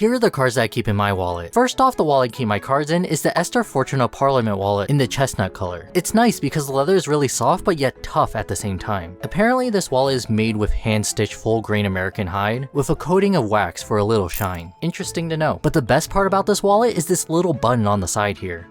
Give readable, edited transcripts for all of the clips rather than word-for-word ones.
Here are the cards that I keep in my wallet. First off, the wallet I keep my cards in is the Ekster Parliament wallet in the chestnut color. It's nice because the leather is really soft but yet tough at the same time. Apparently this wallet is made with hand-stitched full-grain American hide with a coating of wax for a little shine. Interesting to know. But the best part about this wallet is this little button on the side here.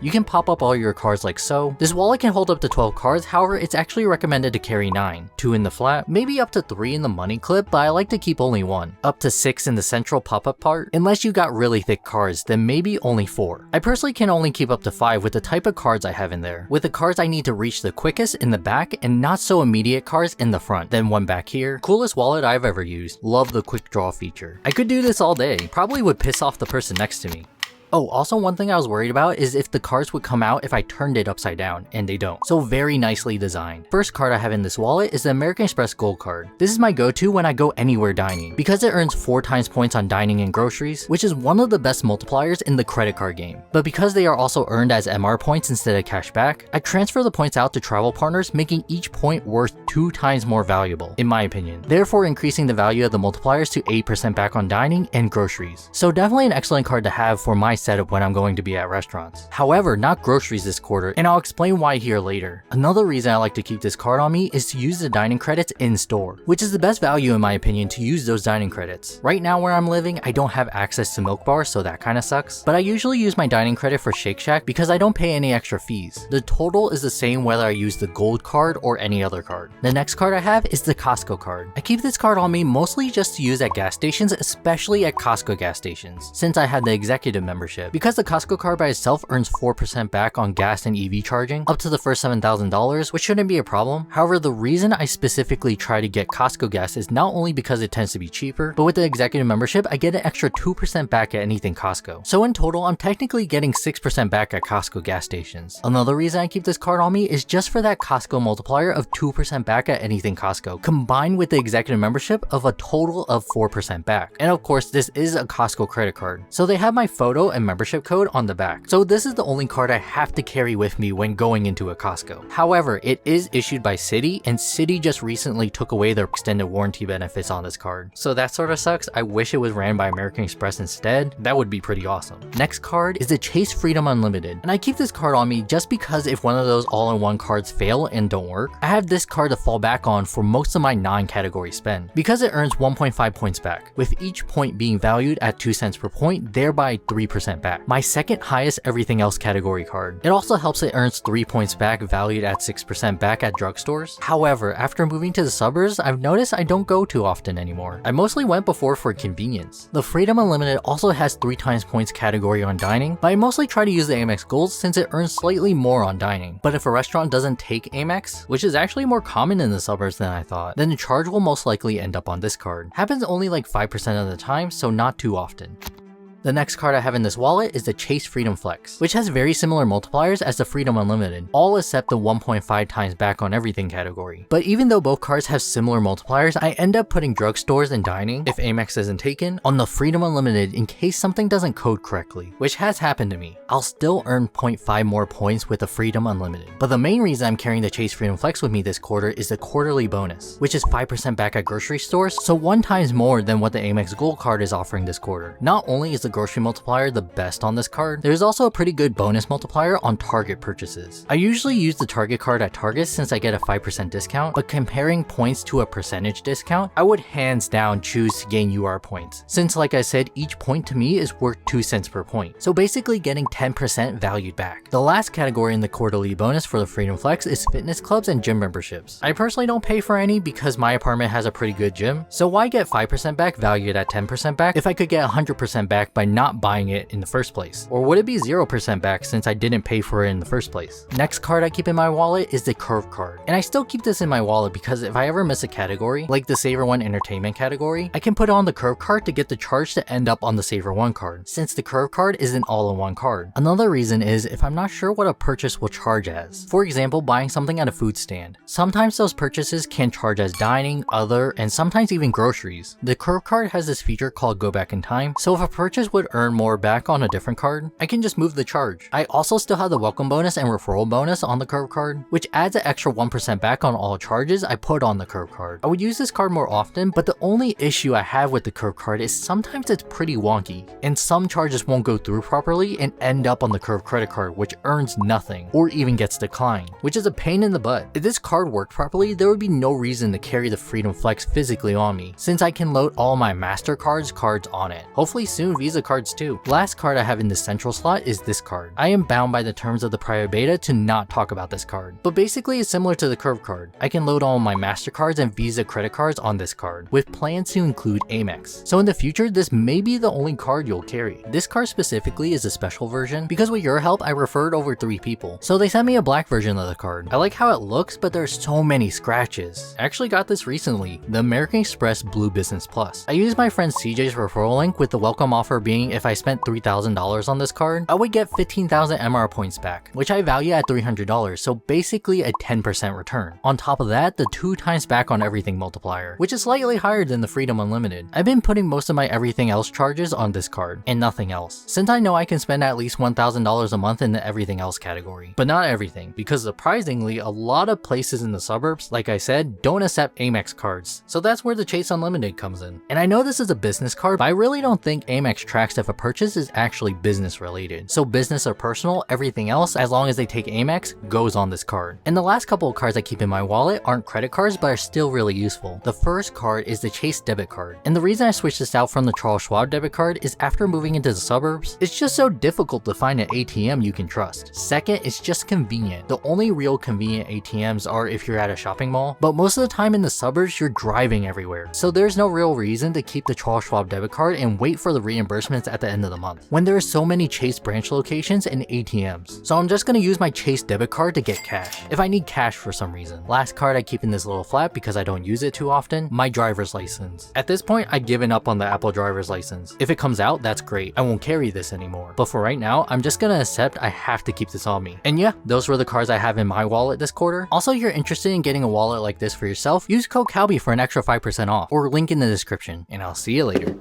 You can pop up all your cards like so. This wallet can hold up to 12 cards, however it's actually recommended to carry 9. 2 in the flap, maybe up to 3 in the money clip, but I like to keep only 1. Up to 6 in the central pop-up part. Unless you got really thick cards, then maybe only 4. I personally can only keep up to 5 with the type of cards I have in there. With the cards I need to reach the quickest in the back and not so immediate cards in the front. Then one back here. Coolest wallet I've ever used. Love the quick draw feature. I could do this all day. Probably would piss off the person next to me. Oh, also one thing I was worried about is if the cards would come out if I turned it upside down, and they don't. So very nicely designed. First card I have in this wallet is the American Express Gold card. This is my go-to when I go anywhere dining, because it earns 4 times points on dining and groceries, which is one of the best multipliers in the credit card game. But because they are also earned as MR points instead of cash back, I transfer the points out to travel partners, making each point worth 2 times more valuable, in my opinion. Therefore increasing the value of the multipliers to 8% back on dining and groceries. So definitely an excellent card to have for my setup when I'm going to be at restaurants. However, not groceries this quarter, and I'll explain why here later. Another reason I like to keep this card on me is to use the dining credits in store, which is the best value in my opinion to use those dining credits. Right now where I'm living, I don't have access to milk bars, so that kinda sucks, but I usually use my dining credit for Shake Shack because I don't pay any extra fees. The total is the same whether I use the gold card or any other card. The next card I have is the Costco card. I keep this card on me mostly just to use at gas stations, especially at Costco gas stations, since I had the executive membership. Because the Costco card by itself earns 4% back on gas and EV charging up to the first $7,000, which shouldn't be a problem. However, the reason I specifically try to get Costco gas is not only because it tends to be cheaper, but with the executive membership, I get an extra 2% back at anything Costco. So in total, I'm technically getting 6% back at Costco gas stations. Another reason I keep this card on me is just for that Costco multiplier of 2% back at anything Costco, combined with the executive membership of a total of 4% back. And of course, this is a Costco credit card, so they have my photo and membership code on the back. So this is the only card I have to carry with me when going into a Costco. However, it is issued by Citi, and Citi just recently took away their extended warranty benefits on this card. So that sort of sucks. I wish it was ran by American Express instead. That would be pretty awesome. Next card is the Chase Freedom Unlimited, and I keep this card on me just because if one of those all-in-one cards fail and don't work, I have this card to fall back on for most of my non-category spend, because it earns 1.5 points back, with each point being valued at 2 cents per point, thereby 3% back. My second highest everything else category card. It also helps it earns 3 points back, valued at 6% back at drugstores. However, after moving to the suburbs, I've noticed I don't go too often anymore. I mostly went before for convenience. The Freedom Unlimited also has 3 times points category on dining, but I mostly try to use the Amex Gold since it earns slightly more on dining. But if a restaurant doesn't take Amex, which is actually more common in the suburbs than I thought, then the charge will most likely end up on this card. Happens only like 5% of the time, so not too often. The next card I have in this wallet is the Chase Freedom Flex, which has very similar multipliers as the Freedom Unlimited, all except the 1.5 times back on everything category. But even though both cards have similar multipliers, I end up putting drugstores and dining, if Amex isn't taken, on the Freedom Unlimited in case something doesn't code correctly, which has happened to me. I'll still earn 0.5 more points with the Freedom Unlimited. But the main reason I'm carrying the Chase Freedom Flex with me this quarter is the quarterly bonus, which is 5% back at grocery stores, so 1 times more than what the Amex Gold card is offering this quarter. Not only is the grocery multiplier the best on this card, there's also a pretty good bonus multiplier on Target purchases. I usually use the Target card at Target since I get a 5% discount, but comparing points to a percentage discount, I would hands down choose to gain UR points, since like I said, each point to me is worth 2 cents per point, so basically getting 10% valued back. The last category in the quarterly bonus for the Freedom Flex is fitness clubs and gym memberships. I personally don't pay for any because my apartment has a pretty good gym, so why get 5% back valued at 10% back if I could get 100% back by not buying it in the first place? Or would it be 0% back since I didn't pay for it in the first place? Next card I keep in my wallet is the Curve card, and I still keep this in my wallet because if I ever miss a category, like the Saver One entertainment category, I can put it on the Curve card to get the charge to end up on the Saver One card, since the Curve card is an all-in-one card. Another reason is if I'm not sure what a purchase will charge as. For example, buying something at a food stand. Sometimes those purchases can charge as dining, other, and sometimes even groceries. The Curve card has this feature called Go Back in Time, so if a purchase would earn more back on a different card, I can just move the charge. I also still have the welcome bonus and referral bonus on the curve card, which adds an extra 1% back on all charges I put on the curve card. I would use this card more often, but the only issue I have with the curve card is sometimes it's pretty wonky, and some charges won't go through properly and end up on the curve credit card, which earns nothing, or even gets declined, which is a pain in the butt. If this card worked properly, there would be no reason to carry the Freedom Flex physically on me, since I can load all my MasterCard's cards on it. Hopefully soon Visa cards too. Last card I have in the central slot is this card. I am bound by the terms of the private beta to not talk about this card, but basically it's similar to the curve card. I can load all my MasterCards and Visa credit cards on this card, with plans to include Amex. So in the future, this may be the only card you'll carry. This card specifically is a special version, because with your help I referred over 3 people, so they sent me a black version of the card. I like how it looks, but there's so many scratches. I actually got this recently, the American Express Blue Business Plus. I used my friend CJ's referral link, with the welcome offer being if I spent $3,000 on this card, I would get 15,000 MR points back, which I value at $300, so basically a 10% return. On top of that, the 2 times back on everything multiplier, which is slightly higher than the Freedom Unlimited. I've been putting most of my everything else charges on this card, and nothing else, since I know I can spend at least $1,000 a month in the everything else category. But not everything, because surprisingly, a lot of places in the suburbs, like I said, don't accept Amex cards, so that's where the Chase Unlimited comes in. And I know this is a business card, but I really don't think Amex tracks if a purchase is actually business related. So business or personal, everything else, as long as they take Amex, goes on this card. And the last couple of cards I keep in my wallet aren't credit cards, but are still really useful. The first card is the Chase debit card. And the reason I switched this out from the Charles Schwab debit card is after moving into the suburbs, it's just so difficult to find an ATM you can trust. Second, it's just convenient. The only real convenient ATMs are if you're at a shopping mall, but most of the time in the suburbs, you're driving everywhere. So there's no real reason to keep the Charles Schwab debit card and wait for the reimbursements at the end of the month, when there are so many Chase branch locations and ATMs. So I'm just gonna use my Chase debit card to get cash, if I need cash for some reason. Last card I keep in this little flap because I don't use it too often, my driver's license. At this point, I've given up on the Apple driver's license. If it comes out, that's great. I won't carry this anymore. But for right now, I'm just gonna accept I have to keep this on me. And yeah, those were the cards I have in my wallet this quarter. Also, if you're interested in getting a wallet like this for yourself, use code CALBY for an extra 5% off, or link in the description, and I'll see you later.